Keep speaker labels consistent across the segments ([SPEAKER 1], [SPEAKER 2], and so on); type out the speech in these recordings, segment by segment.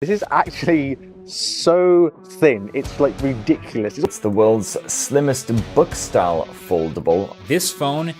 [SPEAKER 1] This is actually so thin, it's like ridiculous.
[SPEAKER 2] It's the world's slimmest book-style foldable.
[SPEAKER 3] This phone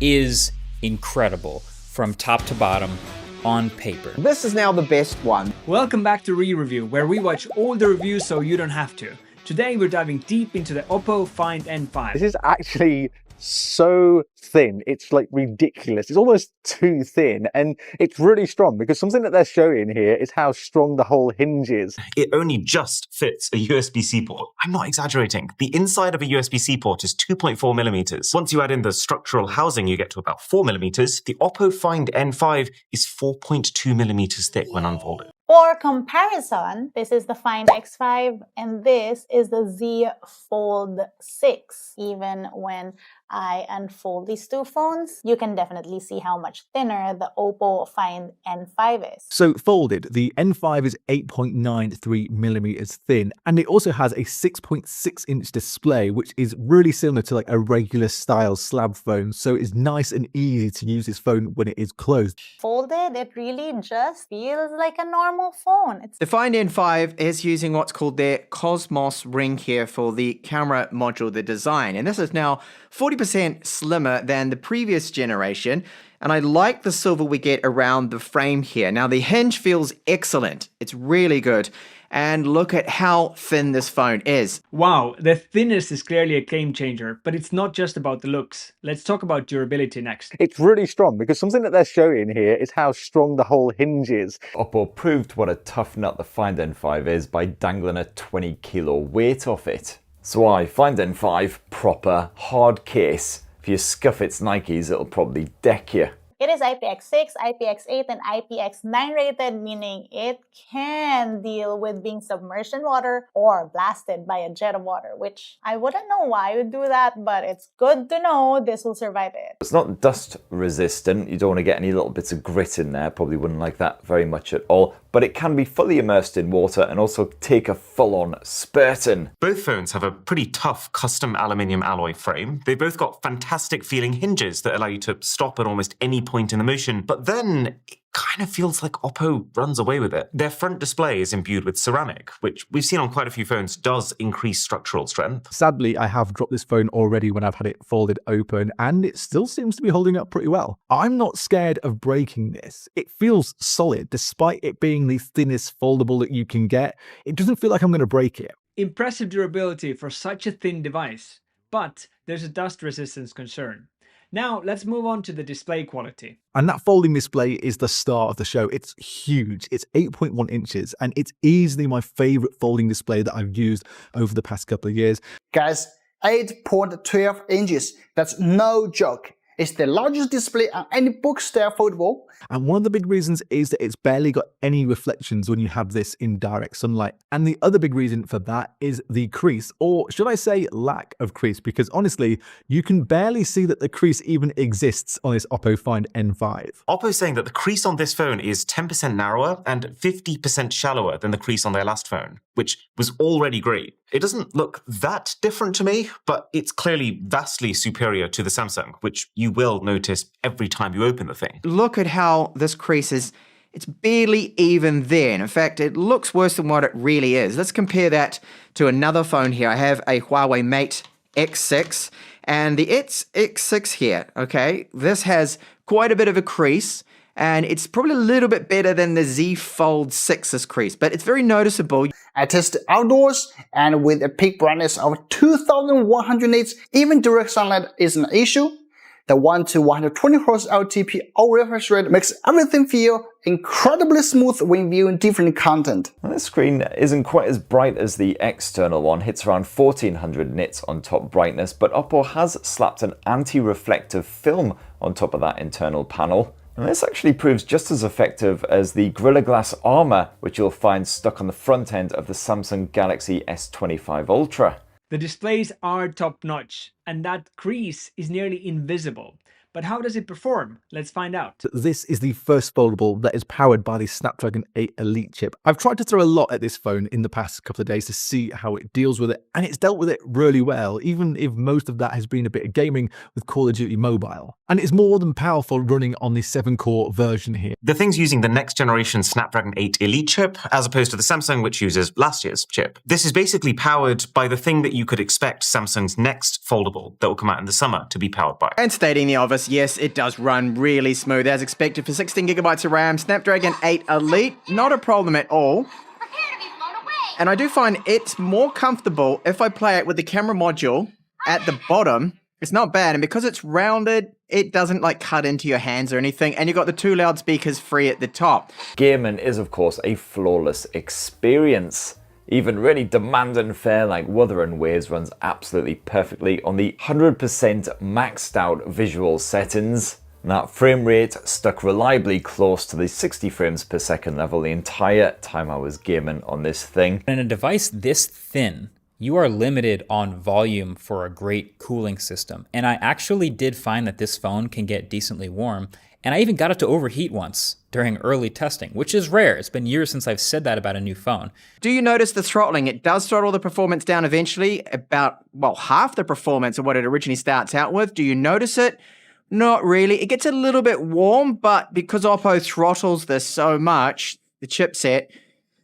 [SPEAKER 3] is incredible from top to bottom on paper.
[SPEAKER 4] This is now the best one.
[SPEAKER 5] Welcome back to Re-Review, where we watch all the reviews so you don't have to. Today we're diving deep into the OPPO Find N5.
[SPEAKER 1] This is actually so thin, it's like ridiculous. It's almost too thin, and it's really strong because something that they're showing here is how strong the whole hinge is.
[SPEAKER 6] It only just fits a USB-C port. I'm not exaggerating. The inside of a USB-C port is 2.4 millimeters. Once you add in the structural housing, you get to about 4 millimeters. The OPPO Find N5 is 4.2 millimeters thick when unfolded.
[SPEAKER 7] For comparison, this is the Find X5 and this is the Z Fold 6. Even when I unfold these two phones, you can definitely see how much thinner the OPPO Find N5 is.
[SPEAKER 8] So folded, the N5 is 8.93 millimeters thin, and it also has a 6.6-inch display, which is really similar to like a regular style slab phone. So it's nice and easy to use this phone when it is closed.
[SPEAKER 7] Folded, it really just feels like a normal phone.
[SPEAKER 4] The Find N5 is using what's called their Cosmos ring here for the camera module, the design, and this is now 40% slimmer than the previous generation, and I like the silver we get around the frame here. Now the hinge feels excellent, it's really good, and look at how thin this phone is.
[SPEAKER 5] Wow, the thinness is clearly a game changer, but it's not just about the looks. Let's talk about durability next.
[SPEAKER 1] It's really strong because something that they're showing here is how strong the whole hinge is.
[SPEAKER 2] OPPO proved what a tough nut the Find N5 is by dangling a 20-kilo weight off it. So I Find N5, proper, hard case. If you scuff its Nikes, it'll probably deck you.
[SPEAKER 7] It is IPX6, IPX8, and IPX9 rated, meaning it can deal with being submerged in water or blasted by a jet of water, which I wouldn't know why it would do that, but it's good to know this will survive it.
[SPEAKER 2] It's not dust resistant, you don't want to get any little bits of grit in there, probably wouldn't like that very much at all, but it can be fully immersed in water and also take a full-on spurting.
[SPEAKER 6] Both phones have a pretty tough custom aluminium alloy frame. They've both got fantastic feeling hinges that allow you to stop at almost any point in the motion, but then it kind of feels like OPPO runs away with it. Their front display is imbued with ceramic, which we've seen on quite a few phones does increase structural strength.
[SPEAKER 8] Sadly, I have dropped this phone already when I've had it folded open, and it still seems to be holding up pretty well. I'm not scared of breaking this. It feels solid, despite it being the thinnest foldable that you can get. It doesn't feel like I'm going to break it.
[SPEAKER 5] Impressive durability for such a thin device, but there's a dust resistance concern. Now let's move on to the display quality.
[SPEAKER 8] And that folding display is the star of the show. It's huge. It's 8.1 inches, and it's easily my favorite folding display that I've used over the past couple of years.
[SPEAKER 9] Guys, 8.12 inches. That's no joke. It's the largest display on any book-style foldable.
[SPEAKER 8] And one of the big reasons is that it's barely got any reflections when you have this in direct sunlight. And the other big reason for that is the crease, or should I say lack of crease, because honestly, you can barely see that the crease even exists on this OPPO Find N5.
[SPEAKER 6] OPPO's saying that the crease on this phone is 10% narrower and 50% shallower than the crease on their last phone, which was already great. It doesn't look that different to me, but it's clearly vastly superior to the Samsung, which you will notice every time you open the thing.
[SPEAKER 4] Look at how this crease is, it's barely even there. In fact, it looks worse than what it really is. Let's compare that to another phone here. I have a Huawei Mate X6, and the X6 here, okay, this has quite a bit of a crease, and it's probably a little bit better than the Z Fold 6's crease, but it's very noticeable.
[SPEAKER 9] I tested outdoors, and with a peak brightness of 2100 nits, even direct sunlight isn't an issue. The 1 to 120 Hz LTP or refresh rate makes everything feel incredibly smooth when viewing different content.
[SPEAKER 2] Well, this screen isn't quite as bright as the external one, hits around 1400 nits on top brightness, but OPPO has slapped an anti-reflective film on top of that internal panel. And this actually proves just as effective as the Gorilla Glass armor, which you'll find stuck on the front end of the Samsung Galaxy S25 Ultra.
[SPEAKER 5] The displays are top-notch, and that crease is nearly invisible. But how does it perform? Let's find out.
[SPEAKER 8] This is the first foldable that is powered by the Snapdragon 8 Elite chip. I've tried to throw a lot at this phone in the past couple of days to see how it deals with it, and it's dealt with it really well, even if most of that has been a bit of gaming with Call of Duty Mobile. And it's more than powerful running on the 7-core version here.
[SPEAKER 6] The thing's using the next generation Snapdragon 8 Elite chip, as opposed to the Samsung, which uses last year's chip. This is basically powered by the thing that you could expect Samsung's next foldable that will come out in the summer to be powered by.
[SPEAKER 4] And stating the obvious, yes, it does run really smooth as expected for 16GB of RAM, Snapdragon 8 Elite, not a problem at all. And I do find it's more comfortable if I play it with the camera module at the bottom. It's not bad, and because it's rounded, it doesn't like cut into your hands or anything, and you've got the 2 loudspeakers free at the top.
[SPEAKER 2] Gaming is of course a flawless experience. Even really demanding fare like Wuthering Waves runs absolutely perfectly on the 100% maxed out visual settings. And that frame rate stuck reliably close to the 60 frames per second level the entire time I was gaming on this thing.
[SPEAKER 3] In a device this thin, you are limited on volume for a great cooling system. And I actually did find that this phone can get decently warm. And I even got it to overheat once during early testing, which is rare. It's been years since I've said that about a new phone.
[SPEAKER 4] Do you notice the throttling? It does throttle the performance down eventually, about, well, half the performance of what it originally starts out with. Do you notice it? Not really. It gets a little bit warm, but because OPPO throttles this so much, the chipset,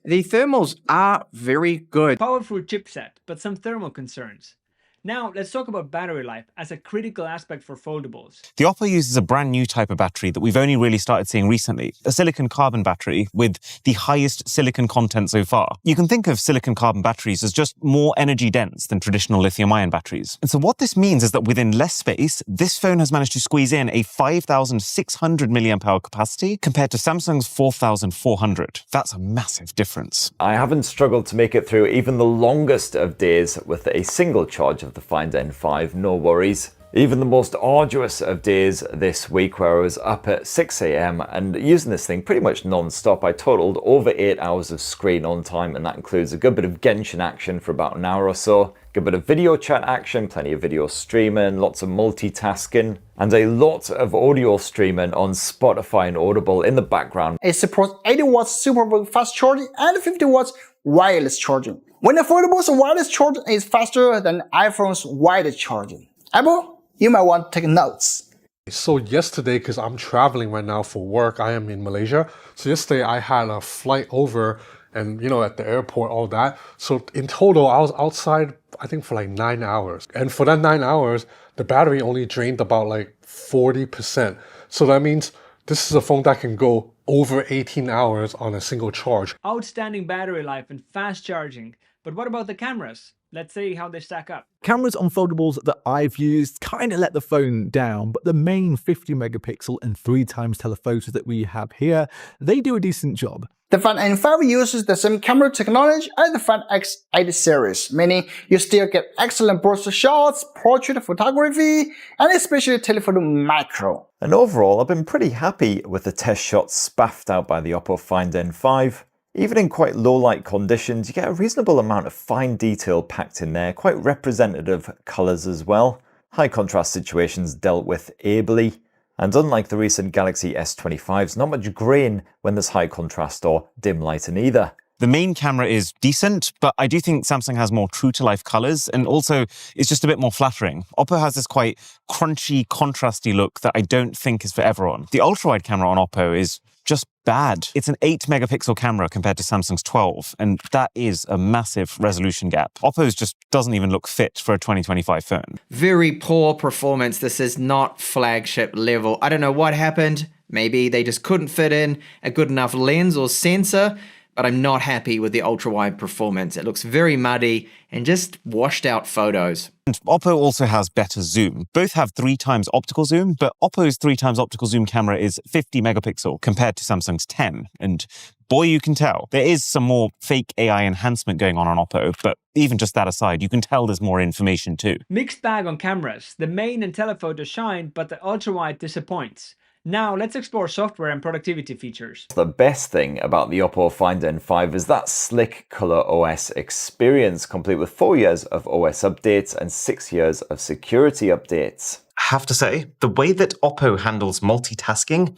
[SPEAKER 4] the thermals are very good.
[SPEAKER 5] Powerful chipset, but some thermal concerns. Now, let's talk about battery life as a critical aspect for foldables.
[SPEAKER 6] The OPPO uses a brand new type of battery that we've only really started seeing recently, a silicon carbon battery with the highest silicon content so far. You can think of silicon carbon batteries as just more energy dense than traditional lithium-ion batteries. And so what this means is that within less space, this phone has managed to squeeze in a 5,600 milliamp hour capacity compared to Samsung's 4,400. That's a massive difference.
[SPEAKER 2] I haven't struggled to make it through even the longest of days with a single charge of the Find N5, no worries. Even the most arduous of days this week, where I was up at 6 AM and using this thing pretty much non-stop. I totaled over 8 hours of screen on time, and that includes a good bit of Genshin action for about an hour or so, good bit of video chat action, plenty of video streaming, lots of multitasking, and a lot of audio streaming on Spotify and Audible in the background.
[SPEAKER 9] It supports 80 watts super fast charging and 50 watts wireless charging. When a foldable's wireless charging is faster than iPhone's wireless charging. Apple, you might want to take notes.
[SPEAKER 10] So yesterday, because I'm traveling right now for work, I am in Malaysia. So yesterday I had a flight over and, at the airport, all that. So in total, I was outside, I think for like 9 hours. And for that 9 hours, the battery only drained about like 40%. So that means this is a phone that can go over 18 hours on a single charge.
[SPEAKER 5] Outstanding battery life and fast charging. But what about the cameras? Let's see how they stack up.
[SPEAKER 8] Cameras on foldables that I've used kind of let the phone down, but the main 50 megapixel and 3x telephoto that we have here, they do a decent job.
[SPEAKER 9] The Find N5 uses the same camera technology as the Find X6 series, meaning you still get excellent burst shots, portrait photography, and especially telephoto macro.
[SPEAKER 2] And overall, I've been pretty happy with the test shots spaffed out by the OPPO Find N5. Even in quite low light conditions, you get a reasonable amount of fine detail packed in there, quite representative colours as well. High contrast situations dealt with ably. And unlike the recent Galaxy S25s, not much grain when there's high contrast or dim lighting either.
[SPEAKER 6] The main camera is decent, but I do think Samsung has more true-to-life colors, and also it's just a bit more flattering. OPPO has this quite crunchy, contrasty look that I don't think is for everyone. The ultra-wide camera on OPPO is just bad. It's an 8 megapixel camera compared to Samsung's 12, and that is a massive resolution gap. OPPO's just doesn't even look fit for a 2025 phone.
[SPEAKER 4] Very poor performance. This is not flagship level. I don't know what happened. Maybe they just couldn't fit in a good enough lens or sensor, but I'm not happy with the ultra-wide performance. It looks very muddy and just washed out photos.
[SPEAKER 6] And OPPO also has better zoom. Both have 3x optical zoom, but OPPO's 3x optical zoom camera is 50 megapixel compared to Samsung's 10. And boy, you can tell. There is some more fake AI enhancement going on OPPO, but even just that aside, you can tell there's more information too.
[SPEAKER 5] Mixed bag on cameras. The main and telephoto shine, but the ultra-wide disappoints. Now let's explore software and productivity features.
[SPEAKER 2] The best thing about the OPPO Find N5 is that slick color OS experience, complete with 4 years of OS updates and 6 years of security updates.
[SPEAKER 6] have to say, the way that OPPO handles multitasking,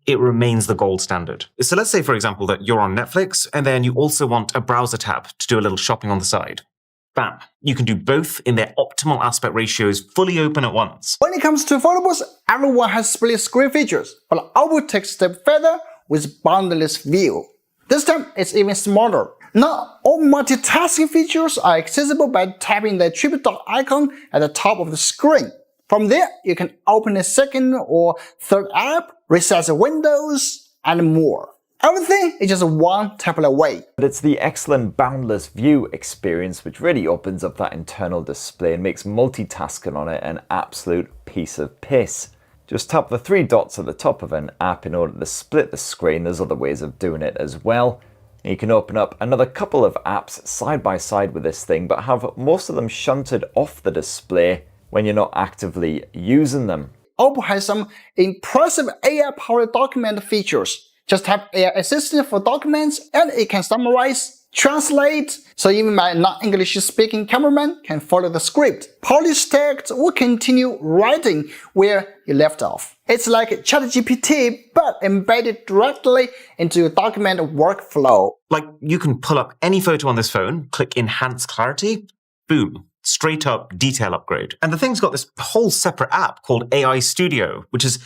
[SPEAKER 6] it remains the gold standard. So let's say, for example, that you're on Netflix and then you also want a browser tab to do a little shopping on the side. Bam. You can do both in their optimal aspect ratios, fully open at once.
[SPEAKER 9] When it comes to foldables, everyone has split screen features, but OPPO takes a step further with boundless view. This time, it's even smaller. Now, all multitasking features are accessible by tapping the triple dot icon at the top of the screen. From there, you can open a second or third app, resize windows, and more. Everything is just one tap away.
[SPEAKER 2] But it's the excellent boundless view experience which really opens up that internal display and makes multitasking on it an absolute piece of piss. Just tap the three dots at the top of an app in order to split the screen. There's other ways of doing it as well. You can open up another couple of apps side by side with this thing, but have most of them shunted off the display when you're not actively using them.
[SPEAKER 9] OPPO has some impressive AI-powered document features. Just tap AI Assistant for documents and it can summarize, translate, so even my non-English speaking cameraman can follow the script. Polish text will continue writing where you left off. It's like ChatGPT, but embedded directly into your document workflow.
[SPEAKER 6] Like, you can pull up any photo on this phone, click Enhance Clarity, boom. Straight up detail upgrade. And the thing's got this whole separate app called AI Studio, which is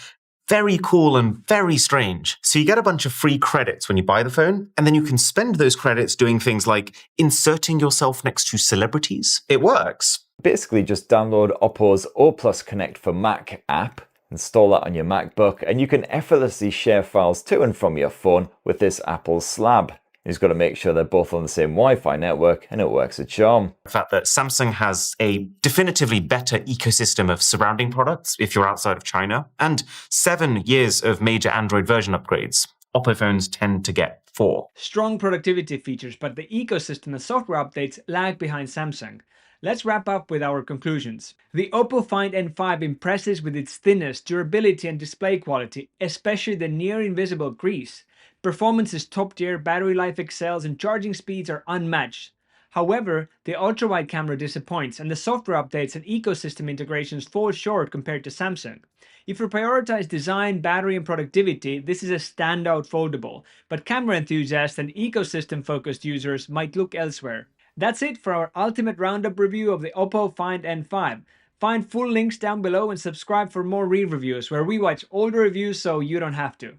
[SPEAKER 6] very cool and very strange. So you get a bunch of free credits when you buy the phone, and then you can spend those credits doing things like inserting yourself next to celebrities. It works.
[SPEAKER 2] Basically just download OPPO's O+ Connect for Mac app, install that on your MacBook, and you can effortlessly share files to and from your phone with this Apple slab. You just got to make sure they're both on the same Wi-Fi network, and it works a charm.
[SPEAKER 6] The fact that Samsung has a definitively better ecosystem of surrounding products if you're outside of China, and 7 years of major Android version upgrades. OPPO phones tend to get 4.
[SPEAKER 5] Strong productivity features, but the ecosystem and software updates lag behind Samsung. Let's wrap up with our conclusions. The OPPO Find N5 impresses with its thinness, durability and display quality, especially the near-invisible crease. Performance is top tier, battery life excels, and charging speeds are unmatched. However, the ultra-wide camera disappoints, and the software updates and ecosystem integrations fall short compared to Samsung. If you prioritize design, battery, and productivity, this is a standout foldable, but camera enthusiasts and ecosystem-focused users might look elsewhere. That's it for our ultimate roundup review of the OPPO Find N5. Find full links down below and subscribe for more re-reviews where we watch older reviews so you don't have to.